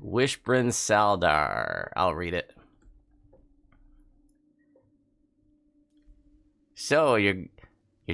Wishbrin Saldar. I'll read it. So you're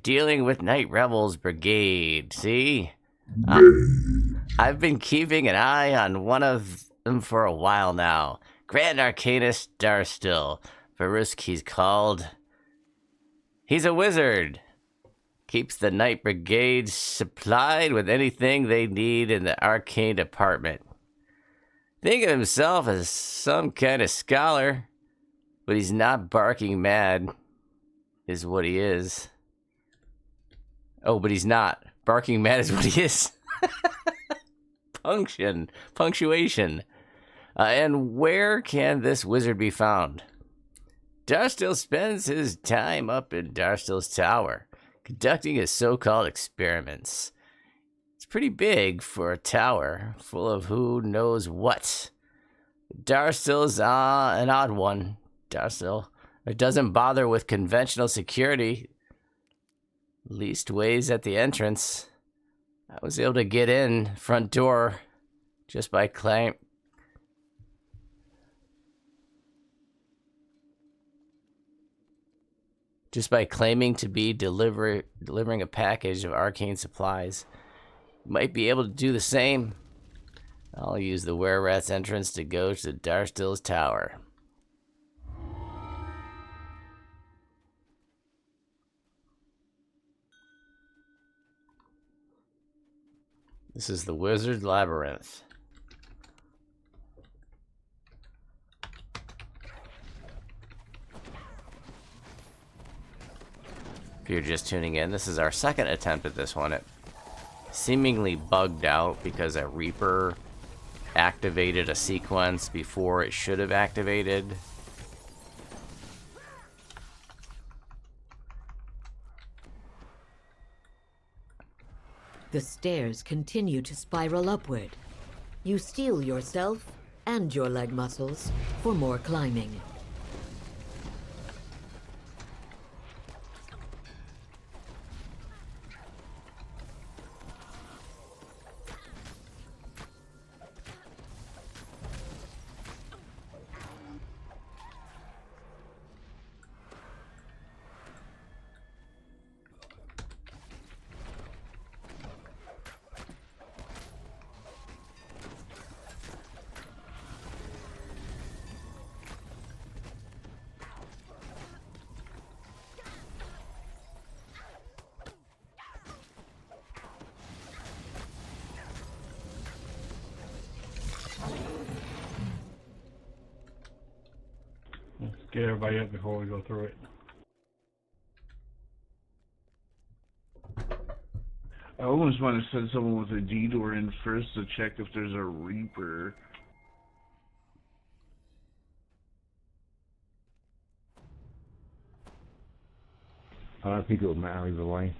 dealing with Night Rebels Brigade, see? I've been keeping an eye on one of them for a while now. Grand Arcanist Darstill, Verusk he's called. He's a wizard. Keeps the Night Brigade supplied with anything they need in the arcane department. Think of himself as some kind of scholar, but he's not barking mad, is what he is. Oh, but he's not. Barking mad is what he is. Punctuation. And where can this wizard be found? Darstill spends his time up in Darstill's tower, conducting his so-called experiments. It's pretty big for a tower full of who knows what. Darstill's an odd one. Darstill doesn't bother with conventional security. Least ways at the entrance. I was able to get in front door just by claiming to be delivering a package of arcane supplies. You might be able to do the same. I'll use the Were-Rat's entrance to go to Darstill's tower. This is the Wizard's Labyrinth. If you're just tuning in, this is our second attempt at this one. It seemingly bugged out because a Reaper activated a sequence before it should have activated. The stairs continue to spiral upward. You steel yourself and your leg muscles for more climbing. Get everybody up before we go through it. I almost want to send someone with a detour in first to check if there's a Reaper. I think it would matter either way.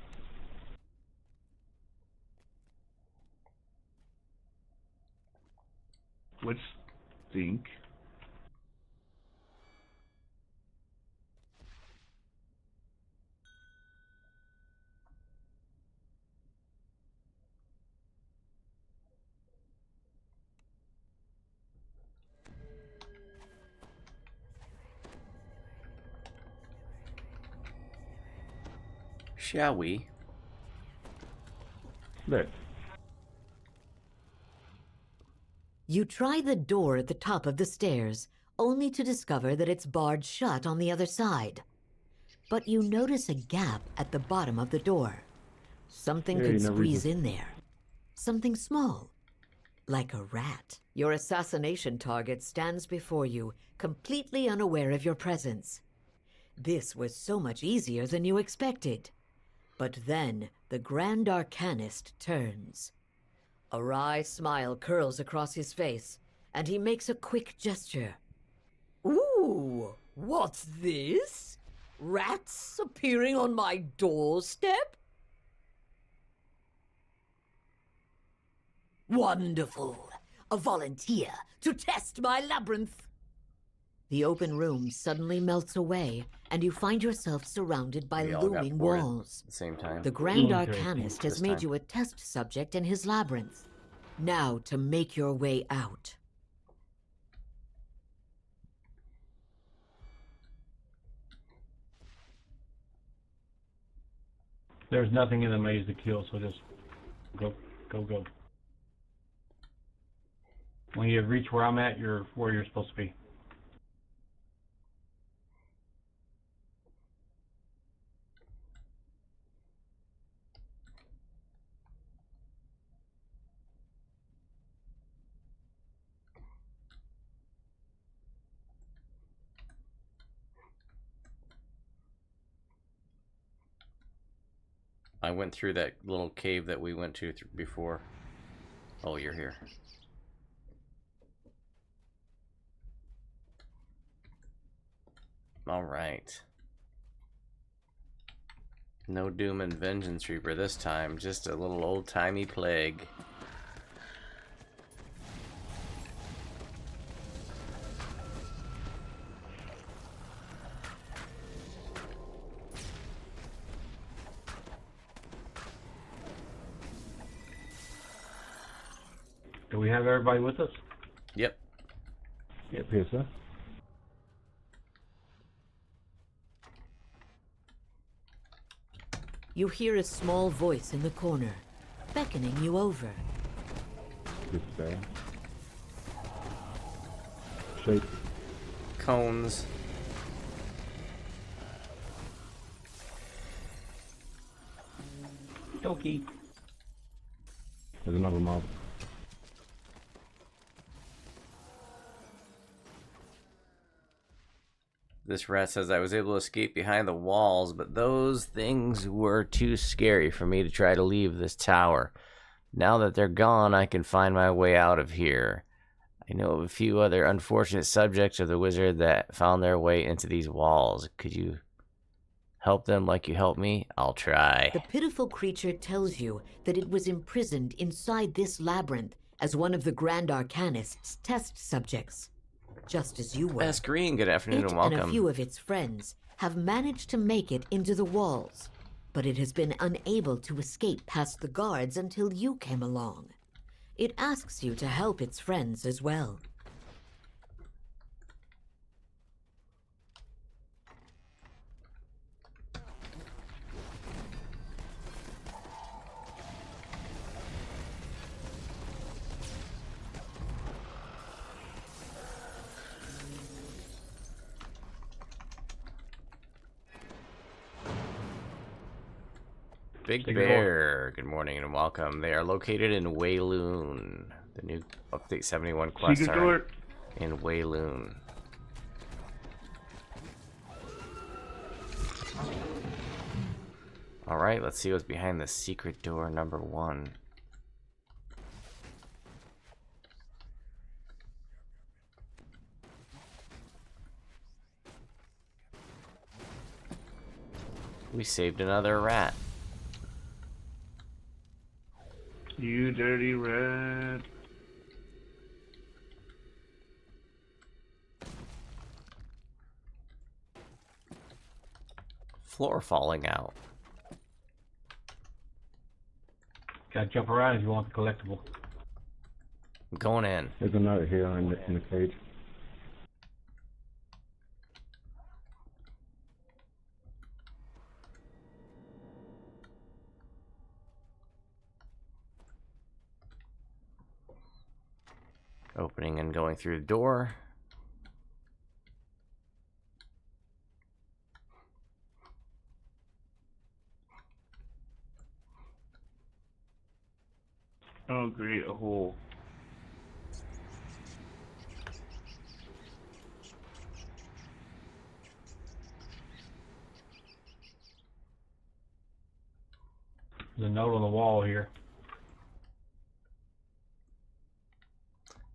Let's think. Shall we? Look. You try the door at the top of the stairs, only to discover that it's barred shut on the other side. But you notice a gap at the bottom of the door. Something could squeeze in there. Something small. Like a rat. Your assassination target stands before you, completely unaware of your presence. This was so much easier than you expected. But then the Grand Arcanist turns. A wry smile curls across his face, and he makes a quick gesture. Ooh, what's this? Rats appearing on my doorstep? Wonderful. A volunteer to test my labyrinth. The open room suddenly melts away, and you find yourself surrounded by looming walls. At the same time. The Grand Arcanist has made you a test subject in his labyrinth. Now to make your way out. There's nothing in the maze to kill, so just go, go, go. When you reach where I'm at, you're where you're supposed to be. I went through that little cave that we went to before. Oh, you're here. Alright. No Doom and Vengeance Reaper this time, just a little old-timey plague. Do we have everybody with us? Yep. Yep, here, sir. You hear a small voice in the corner, beckoning you over. Good stay. Shake. Cones. Doki. There's another mob. This rat says I was able to escape behind the walls, but those things were too scary for me to try to leave this tower. Now that they're gone, I can find my way out of here. I know of a few other unfortunate subjects of the wizard that found their way into these walls. Could you help them like you helped me? I'll try. The pitiful creature tells you that it was imprisoned inside this labyrinth as one of the Grand Arcanist's test subjects, just as you were. Best Green, good afternoon It and welcome. and a few of its friends have managed to make it into the walls, but it has been unable to escape past the guards until you came along. It asks you to help its friends as well. Big Take your Bear, good morning and welcome. They are located in Wayloon. The new Update 71 quests Secret are door. in Wayloon. Alright, let's see what's behind the secret door number 1. We saved another rat. You dirty rat. Floor falling out. Gotta jump around if you want the collectible. I'm going in. There's a note here in the cage. Opening and going through the door. Oh, great, a hole. There's a note on the wall here.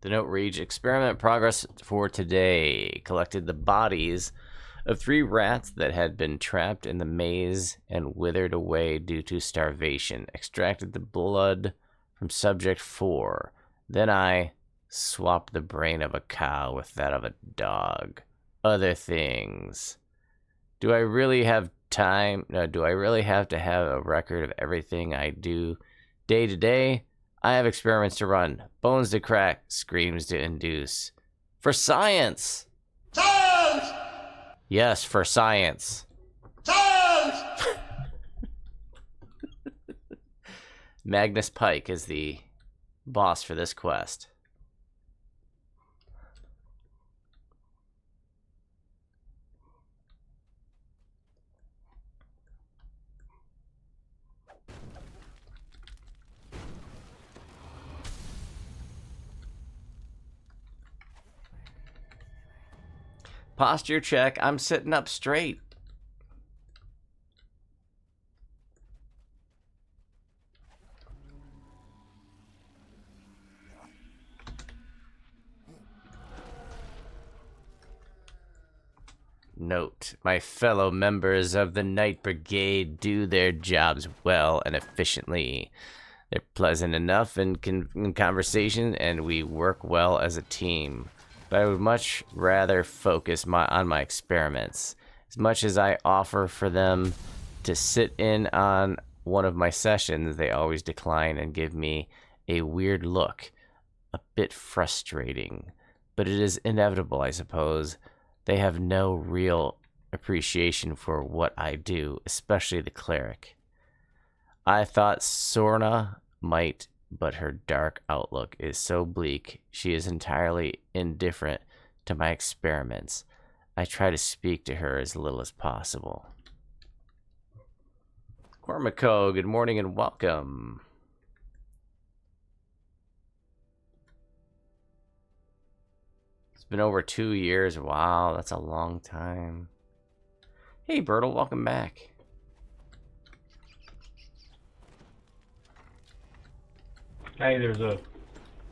The note reads, experiment progress for today. Collected the bodies of 3 rats that had been trapped in the maze and withered away due to starvation. Extracted the blood from subject 4. Then I swapped the brain of a cow with that of a dog. Other things. Do I really have time? No, do I really have to have a record of everything I do day to day? I have experiments to run, bones to crack, screams to induce. For science! Science! Yes, for science. Science! Magnus Pike is the boss for this quest. Posture check. I'm sitting up straight. Note, my fellow members of the Night Brigade do their jobs well and efficiently. They're pleasant enough in conversation, and we work well as a team. But I would much rather focus on my experiments. As much as I offer for them to sit in on one of my sessions, they always decline and give me a weird look. A bit frustrating. But it is inevitable, I suppose. They have no real appreciation for what I do, especially the cleric. I thought Sorna might, but her dark outlook is so bleak, she is entirely indifferent to my experiments. I try to speak to her as little as possible. Cormaco, good morning and welcome. It's been over 2 years. Wow, that's a long time. Hey, Bertle, welcome back. Hey, there's a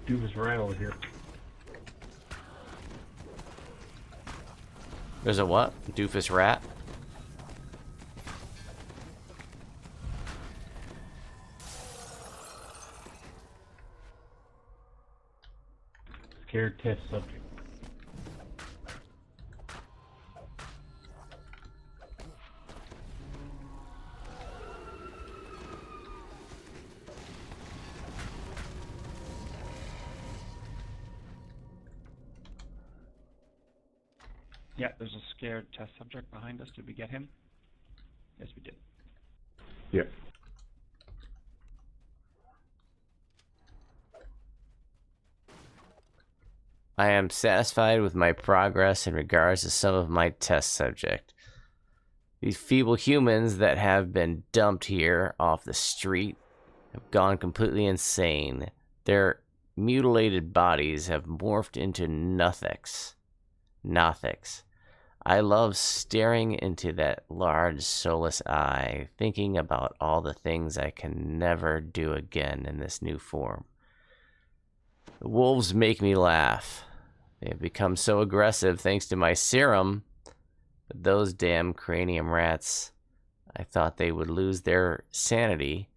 doofus rat over here. There's a what? Doofus rat? Scared test subject. Yeah, there's a scared test subject behind us. Did we get him? Yes, we did. Yeah. I am satisfied with my progress in regards to some of my test subject. These feeble humans that have been dumped here off the street have gone completely insane. Their mutilated bodies have morphed into Nothics. I love staring into that large, soulless eye, thinking about all the things I can never do again in this new form. The wolves make me laugh. They have become so aggressive thanks to my serum. But those damn cranium rats, I thought they would lose their sanity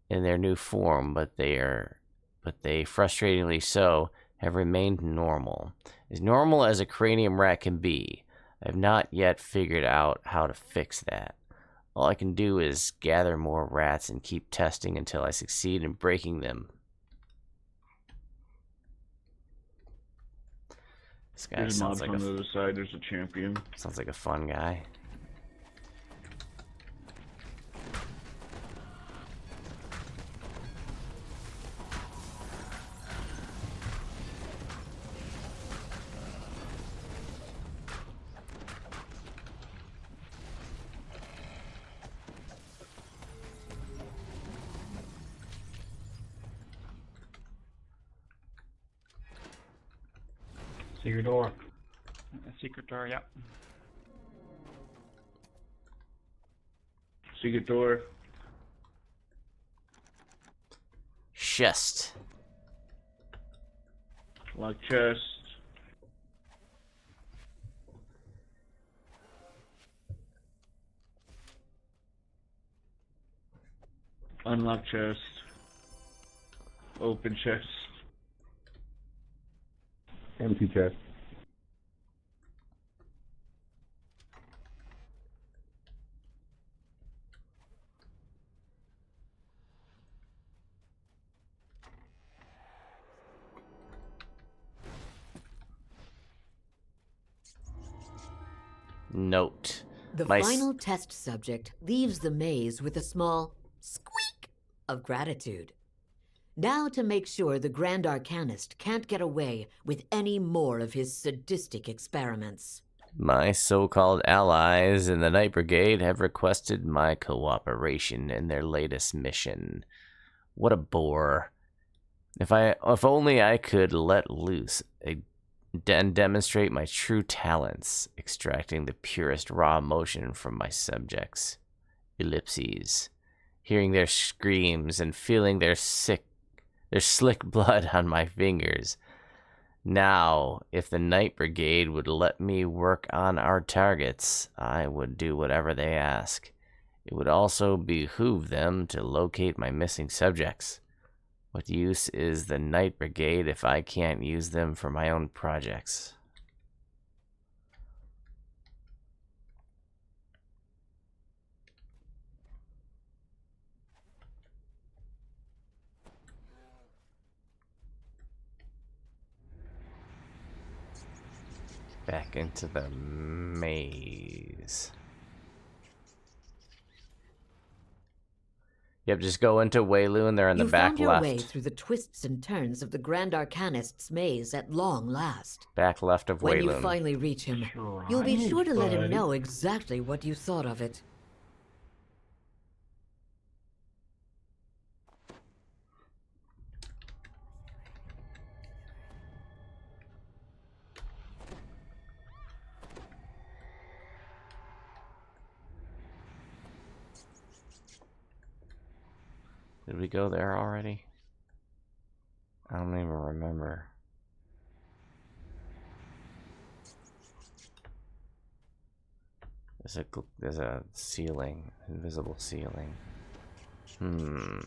in their new form, but they frustratingly so have remained normal. As normal as a cranium rat can be. I have not yet figured out how to fix that. All I can do is gather more rats and keep testing until I succeed in breaking them. This guy There's a mob sounds like from the other side. There's a champion. sounds like a fun guy. Secret door. A secret door, yeah. Secret door. Chest. Lock chest. Unlock chest. Open chest. Empty chest. Note. The My final test subject leaves the maze with a small squeak of gratitude. Now to make sure the Grand Arcanist can't get away with any more of his sadistic experiments. My so-called allies in the Night Brigade have requested my cooperation in their latest mission. What a bore. If only I could let loose and demonstrate my true talents, extracting the purest raw emotion from my subjects. Ellipses. Hearing their screams and feeling their slick blood on my fingers. Now, if the Night Brigade would let me work on our targets, I would do whatever they ask. It would also behoove them to locate my missing subjects. What use is the Night Brigade if I can't use them for my own projects? Back into the maze. Yep, just go into Waylu and they're in the back left. You found your way left. through the twists and turns of the Grand Arcanist's maze at long last. Back left of When you Waylu. finally reach him, Sure, you'll be sure to let him buddy. know exactly what you thought of it. Did we go there already? I don't even remember. There's a ceiling, invisible ceiling. Doesn't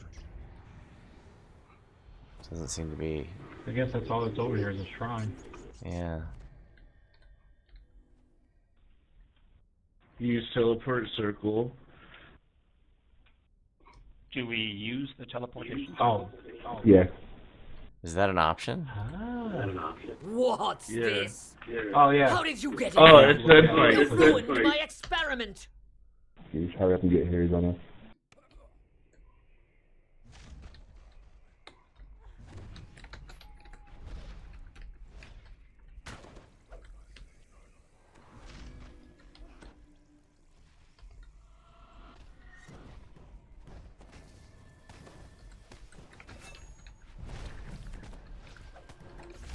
seem to be. I guess that's all that's over here is a shrine. Yeah. Use teleport circle. Do we use the teleportation? Oh. Yeah. Is that an option? What's Yeah. this? Oh, yeah. How did you get in Oh, here? it's that You fight. ruined my experiment! Can you just hurry up and get Harry's on us?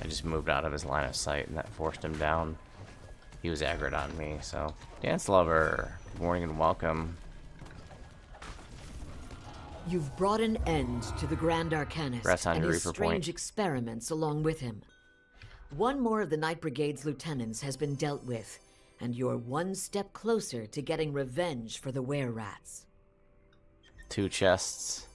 I just moved out of his line of sight and that forced him down. He was aggroed on me, so. Dance Lover, good morning and welcome. You've brought an end to the Grand Arcanist Congrats on and your his Reaper strange point. experiments along with him. One more of the Night Brigade's lieutenants has been dealt with, and you're one step closer to getting revenge for the were-rats. 2 chests.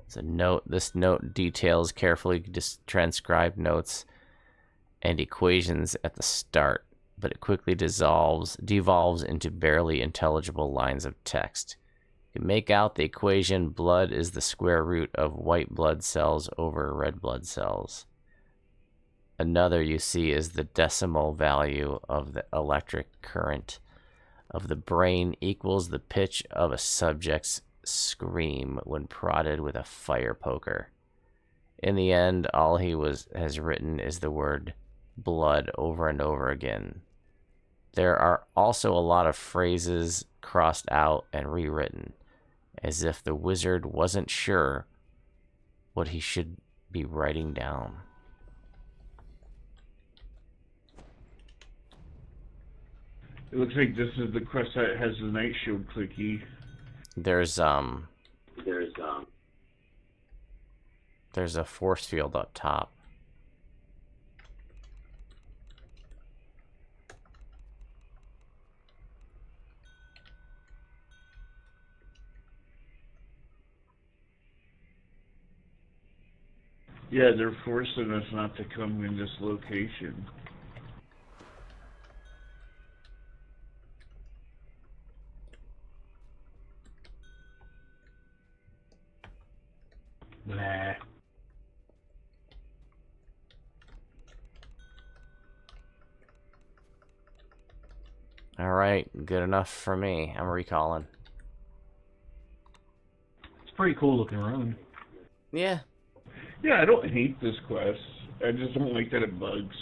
It's a note. This note details carefully transcribed notes and equations at the start, but it quickly devolves into barely intelligible lines of text. You can make out the equation: blood is the square root of white blood cells over red blood cells. Another you see is the decimal value of the electric current of the brain equals the pitch of a subject's scream when prodded with a fire poker. In the end, all he has written is the word blood over and over again. There are also a lot of phrases crossed out and rewritten, as if the wizard wasn't sure what he should be writing down. It looks like this is the quest that has the night shield clicky. There's a force field up top. Yeah, they're forcing us not to come in this location. Nah. Alright, good enough for me. I'm recalling. It's a pretty cool looking room. Yeah. Yeah, I don't hate this quest. I just don't like that it bugs.